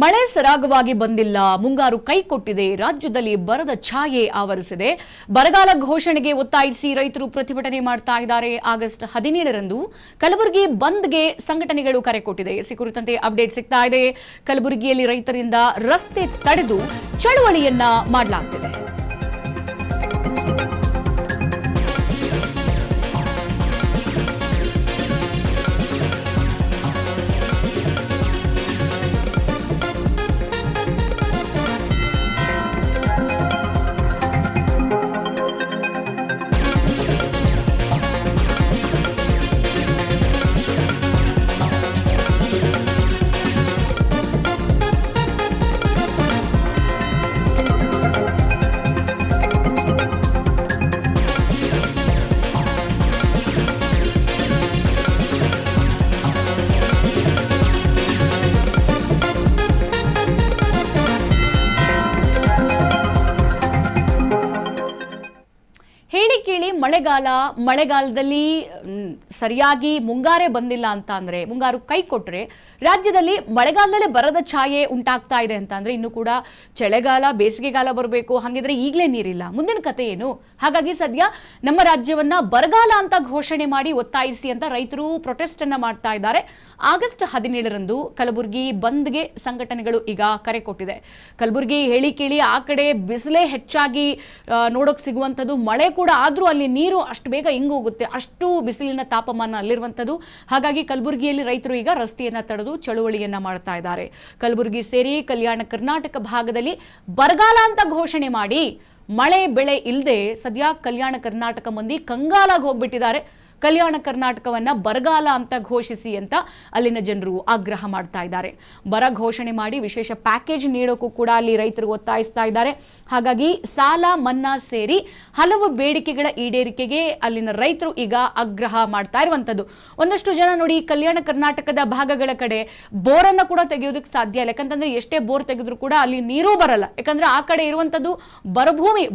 ಮಳೆ ಸರಾಗವಾಗಿ ಬಂದಿಲ್ಲ, ಮುಂಗಾರು ಕೈಕೊಟ್ಟಿದೆ, ರಾಜ್ಯದಲ್ಲಿ ಬರದ ಛಾಯೆ ಆವರಿಸಿದೆ. ಬರಗಾಲ ಘೋಷಣೆಗೆ ಒತ್ತಾಯಿಸಿ ರೈತರು ಪ್ರತಿಭಟನೆ ಮಾಡ್ತಾ ಇದ್ದಾರೆ. ಆಗಸ್ಟ್ 17ರಂದು ಕಲಬುರಗಿ ಬಂದ್ಗೆ ಸಂಘಟನೆಗಳು ಕರೆ ಕೊಟ್ಟಿದೆ. ಈ ಕುರಿತಂತೆ ಅಪ್ಡೇಟ್ ಸಿಗ್ತಾ ಇದೆ. ಕಲಬುರಗಿಯಲ್ಲಿ ರೈತರಿಂದ ರಸ್ತೆ ತಡೆದು ಚಳವಳಿಯನ್ನ ಮಾಡಲಾಗುತ್ತಿದೆ. ಹೇಳಿ ಕೇಳಿ ಮಳೆಗಾಲದಲ್ಲಿ ಸರಿಯಾಗಿ ಮುಂಗಾರೇ ಬಂದಿಲ್ಲ ಅಂತ ಅಂದ್ರೆ, ಮುಂಗಾರು ಕೈ ಕೊಟ್ರೆ ರಾಜ್ಯದಲ್ಲಿ ಮಳೆಗಾಲದಲ್ಲೇ ಬರದ ಛಾಯೆ ಉಂಟಾಗ್ತಾ ಇದೆ ಅಂತ ಅಂದ್ರೆ, ಇನ್ನು ಕೂಡ ಚಳಿಗಾಲ ಬೇಸಿಗೆಗಾಲ ಬರಬೇಕು. ಹಾಗಿದ್ರೆ ಈಗಲೇ ನೀರಿಲ್ಲ, ಮುಂದಿನ ಕತೆ ಏನು? ಹಾಗಾಗಿ ಸದ್ಯ ನಮ್ಮ ರಾಜ್ಯವನ್ನ ಬರಗಾಲ ಅಂತ ಘೋಷಣೆ ಮಾಡಿ ಒತ್ತಾಯಿಸಿ ಅಂತ ರೈತರು ಪ್ರೊಟೆಸ್ಟ್ ಅನ್ನ ಮಾಡ್ತಾ ಇದ್ದಾರೆ. ಆಗಸ್ಟ್ 17ರಂದು ಕಲಬುರಗಿ ಬಂದ್ಗೆ ಸಂಘಟನೆಗಳು ಈಗ ಕರೆ ಕೊಟ್ಟಿದೆ. ಕಲಬುರಗಿ ಹೇಳಿ ಕೇಳಿ ಆ ಕಡೆ ಬಿಸಿಲೇ ಹೆಚ್ಚಾಗಿ ನೋಡೋಕೆ ಸಿಗುವಂಥದ್ದು, ಮಳೆ ಕೂಡ ಆದ್ರೂ ಅಲ್ಲಿ ನೀರು ಅಷ್ಟು ಬೇಗ ಹಿಂಗೋಗುತ್ತೆ, ಅಷ್ಟು ಬಿಸಿಲಿನ ತಾಪಮಾನ ಅಲ್ಲಿರುವಂಥದ್ದು. ಹಾಗಾಗಿ ಕಲಬುರಗಿಯಲ್ಲಿ ರೈತರು ಈಗ ರಸ್ತೆಯನ್ನ ತಡೆದು ಚಳುವಳಿಯನ್ನ ಮಾಡ್ತಾ ಇದ್ದಾರೆ. ಕಲಬುರಗಿ ಸೇರಿ ಕಲ್ಯಾಣ ಕರ್ನಾಟಕ ಭಾಗದಲ್ಲಿ ಬರಗಾಲ ಅಂತ ಘೋಷಣೆ ಮಾಡಿ ಮಳೆ ಬೆಳೆ ಇಲ್ಲದೆ ಸದ್ಯ ಕಲ್ಯಾಣ ಕರ್ನಾಟಕ ಮಂದಿ ಕಂಗಾಲಾಗಿ ಹೋಗ್ಬಿಟ್ಟಿದ್ದಾರೆ. ಕಲ್ಯಾಣ ಕರ್ನಾಟಕವನ್ನ ಬರಗಾಲ ಅಂತ ಘೋಷಿಸಿ ಅಂತ ಅಲ್ಲಿನ ಜನರು ಆಗ್ರಹ ಮಾಡ್ತಾ ಇದ್ದಾರೆ. ಬರ ಘೋಷಣೆ ಮಾಡಿ ವಿಶೇಷ ಪ್ಯಾಕೇಜ್ ನೀಡೋಕ್ಕೂ ಕೂಡ ಅಲ್ಲಿ ರೈತರು ಒತ್ತಾಯಿಸ್ತಾ ಇದ್ದಾರೆ. ಹಾಗಾಗಿ ಸಾಲ ಮನ್ನಾ ಸೇರಿ ಹಲವು ಬೇಡಿಕೆಗಳ ಈಡೇರಿಕೆಗೆ ಅಲ್ಲಿನ ರೈತರು ಈಗ ಆಗ್ರಹ ಮಾಡ್ತಾ ಇರುವಂತದ್ದು. ಒಂದಷ್ಟು ಜನ ನೋಡಿ, ಕಲ್ಯಾಣ ಕರ್ನಾಟಕದ ಭಾಗಗಳ ಕಡೆ ಬೋರನ್ನ ಕೂಡ ತೆಗೆಯೋದಕ್ಕೆ ಸಾಧ್ಯ ಇಲ್ಲ. ಯಾಕಂತಂದ್ರೆ ಎಷ್ಟೇ ಬೋರ್ ತೆಗೆದ್ರು ಕೂಡ ಅಲ್ಲಿ ನೀರೂ ಬರಲ್ಲ. ಯಾಕಂದ್ರೆ ಆ ಕಡೆ ಇರುವಂತದ್ದು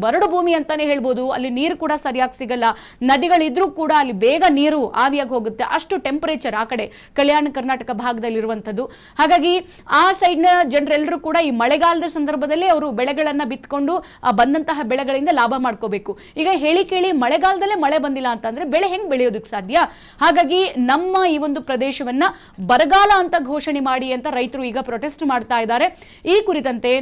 ಬರಡು ಭೂಮಿ ಅಂತಾನೆ ಹೇಳ್ಬೋದು. ಅಲ್ಲಿ ನೀರು ಕೂಡ ಸರಿಯಾಗಿ ಸಿಗಲ್ಲ. ನದಿಗಳಿದ್ರೂ ಕೂಡ ಅಲ್ಲಿ ಬೇಗ ನೀರು ಆವಿಯಾಗಿ ಹೋಗುತ್ತೆ, ಅಷ್ಟು ಟೆಂಪರೇಚರ್ ಆ ಕಡೆ ಕಲ್ಯಾಣ ಕರ್ನಾಟಕ ಭಾಗದಲ್ಲಿ ಇರುವಂತದ್ದು. ಹಾಗಾಗಿ ಆ ಸೈಡ್ನ ಜನರೆಲ್ಲರೂ ಕೂಡ ಈ ಮಳೆಗಾಲದ ಸಂದರ್ಭದಲ್ಲಿ ಅವರು ಬೆಳೆಗಳನ್ನ ಬಿತ್ಕೊಂಡು ಬಂದಂತಹ ಬೆಳೆಗಳಿಂದ ಲಾಭ ಮಾಡ್ಕೋಬೇಕು. ಈಗ ಹೇಳಿ ಕೇಳಿ ಮಳೆಗಾಲದಲ್ಲೇ ಮಳೆ ಬಂದಿಲ್ಲ ಅಂತಂದ್ರೆ ಬೆಳೆ ಹೆಂಗ್ ಬೆಳೆಯೋದಕ್ಕೆ ಸಾಧ್ಯ? ಹಾಗಾಗಿ ನಮ್ಮ ಈ ಒಂದು ಪ್ರದೇಶವನ್ನ ಬರಗಾಲ ಅಂತ ಘೋಷಣೆ ಮಾಡಿ ಅಂತ ರೈತರು ಈಗ ಪ್ರೊಟೆಸ್ಟ್ ಮಾಡ್ತಾ ಇದ್ದಾರೆ. ಈ ಕುರಿತಂತೆ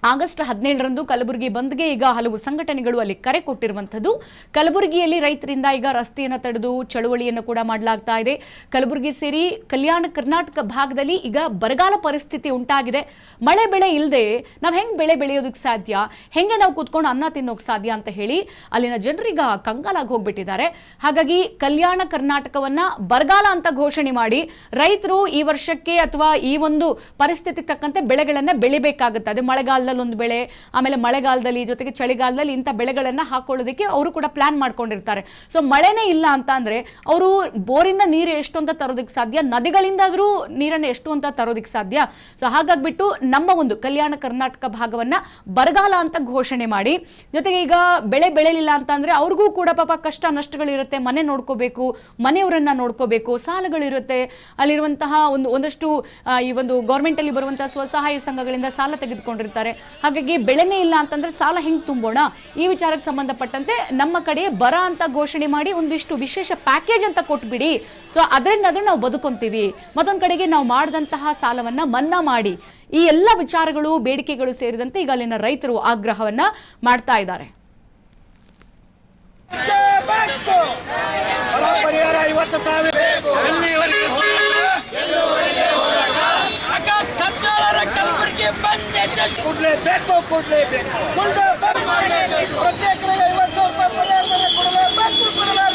ಆಗಸ್ಟ್ 17ರಂದು ಕಲಬುರಗಿ ಬಂದ್ಗೆ ಈಗ ಹಲವು ಸಂಘಟನೆಗಳು ಅಲ್ಲಿ ಕರೆ ಕೊಟ್ಟಿರುವಂತದ್ದು. ಕಲಬುರಗಿಯಲ್ಲಿ ರೈತರಿಂದ ಈಗ ರಸ್ತೆಯನ್ನು ತಡೆದು ಚಳುವಳಿಯನ್ನು ಕೂಡ ಮಾಡಲಾಗ್ತಾ ಇದೆ. ಕಲಬುರಗಿ ಸೇರಿ ಕಲ್ಯಾಣ ಕರ್ನಾಟಕ ಭಾಗದಲ್ಲಿ ಈಗ ಬರಗಾಲ ಪರಿಸ್ಥಿತಿ ಉಂಟಾಗಿದೆ. ಮಳೆ ಬೆಳೆ ಇಲ್ಲದೆ ನಾವು ಹೆಂಗ್ ಬೆಳೆ ಬೆಳೆಯೋದಕ್ಕೆ ಸಾಧ್ಯ, ಹೆಂಗೆ ನಾವು ಕೂತ್ಕೊಂಡು ಅನ್ನ ತಿನ್ನೋಕ್ ಸಾಧ್ಯ ಅಂತ ಹೇಳಿ ಅಲ್ಲಿನ ಜನರೀಗ ಕಂಗಾಲಾಗಿ ಹೋಗ್ಬಿಟ್ಟಿದ್ದಾರೆ. ಹಾಗಾಗಿ ಕಲ್ಯಾಣ ಕರ್ನಾಟಕವನ್ನ ಬರಗಾಲ ಅಂತ ಘೋಷಣೆ ಮಾಡಿ ರೈತರು ಈ ವರ್ಷಕ್ಕೆ ಅಥವಾ ಈ ಒಂದು ಪರಿಸ್ಥಿತಿಗೆ ತಕ್ಕಂತೆ ಬೆಳೆಗಳನ್ನ ಬೆಳಿಬೇಕಾಗುತ್ತೆ. ಅದು ಮಳೆಗಾಲ ಒಂದು ಬೆಳೆ, ಆಮೇಲೆ ಮಳೆಗಾಲದಲ್ಲಿ ಜೊತೆಗೆ ಚಳಿಗಾಲದಲ್ಲಿ ಇಂಥ ಬೆಳೆಗಳನ್ನ ಹಾಕೊಳ್ಳೋದಕ್ಕೆ ಅವರು ಕೂಡ ಪ್ಲಾನ್ ಮಾಡ್ಕೊಂಡಿರ್ತಾರೆ. ಸೊ ಮಳೆನೇ ಇಲ್ಲ ಅಂತ ಅಂದ್ರೆ ಅವರು ಬೋರಿಂದ ನೀರು ಎಷ್ಟು ಅಂತ ತರೋದಕ್ಕೆ ಸಾಧ್ಯ, ನದಿಗಳಿಂದಾದ್ರೂ ನೀರನ್ನು ಎಷ್ಟು ಅಂತ ತರೋದಕ್ಕೆ ಸಾಧ್ಯ. ಸೊ ಹಾಗಾಗ್ಬಿಟ್ಟು ನಮ್ಮ ಒಂದು ಕಲ್ಯಾಣ ಕರ್ನಾಟಕ ಭಾಗವನ್ನ ಬರಗಾಲ ಅಂತ ಘೋಷಣೆ ಮಾಡಿ, ಜೊತೆಗೆ ಈಗ ಬೆಳೆ ಬೆಳೆಯಲಿಲ್ಲ ಅಂತ ಅಂದ್ರೆ ಅವ್ರಿಗೂ ಕೂಡ ಪಾಪ ಕಷ್ಟ ನಷ್ಟಗಳಿರುತ್ತೆ. ಮನೆ ನೋಡ್ಕೋಬೇಕು, ಮನೆಯವರನ್ನ ನೋಡ್ಕೋಬೇಕು, ಸಾಲಗಳಿರುತ್ತೆ. ಅಲ್ಲಿರುವಂತಹ ಒಂದಷ್ಟು ಈ ಒಂದು ಗೌರ್ಮೆಂಟ್ ಅಲ್ಲಿ ಬರುವಂತಹ ಸ್ವಸಹಾಯ ಸಂಘಗಳಿಂದ ಸಾಲ ತೆಗೆದುಕೊಂಡಿರ್ತಾರೆ. ಹಾಗಾಗಿ ಬೆಳೆನೇ ಇಲ್ಲ ಅಂತಂದ್ರೆ ಸಾಲ ಹೆಂಗ್ ತುಂಬೋಣ? ಈ ವಿಚಾರಕ್ಕೆ ಸಂಬಂಧಪಟ್ಟಂತೆ ನಮ್ಮ ಕಡೆ ಬರ ಅಂತ ಘೋಷಣೆ ಮಾಡಿ ಒಂದಿಷ್ಟು ವಿಶೇಷ ಪ್ಯಾಕೇಜ್ ಅಂತ ಕೊಟ್ಬಿಡಿ. ಸೊ ಅದರಿಂದಾದ್ರೂ ನಾವು ಬದುಕೊಂತೀವಿ. ಮತ್ತೊಂದ್ ಕಡೆಗೆ ನಾವು ಮಾಡಿದಂತಹ ಸಾಲವನ್ನ ಮನ್ನಾ ಮಾಡಿ, ಈ ಎಲ್ಲ ವಿಚಾರಗಳು ಬೇಡಿಕೆಗಳು ಸೇರಿದಂತೆ ಈಗ ಅಲ್ಲಿನ ರೈತರು ಆಗ್ರಹವನ್ನ ಮಾಡ್ತಾ ಇದ್ದಾರೆ. ಕೊಡ್ಲೇಬೇಕು ಪ್ರತ್ಯೇಕ 50,000 ರೂಪಾಯಿ ಪರಿಹಾರ ಕೊಡಲೇಬೇಕು.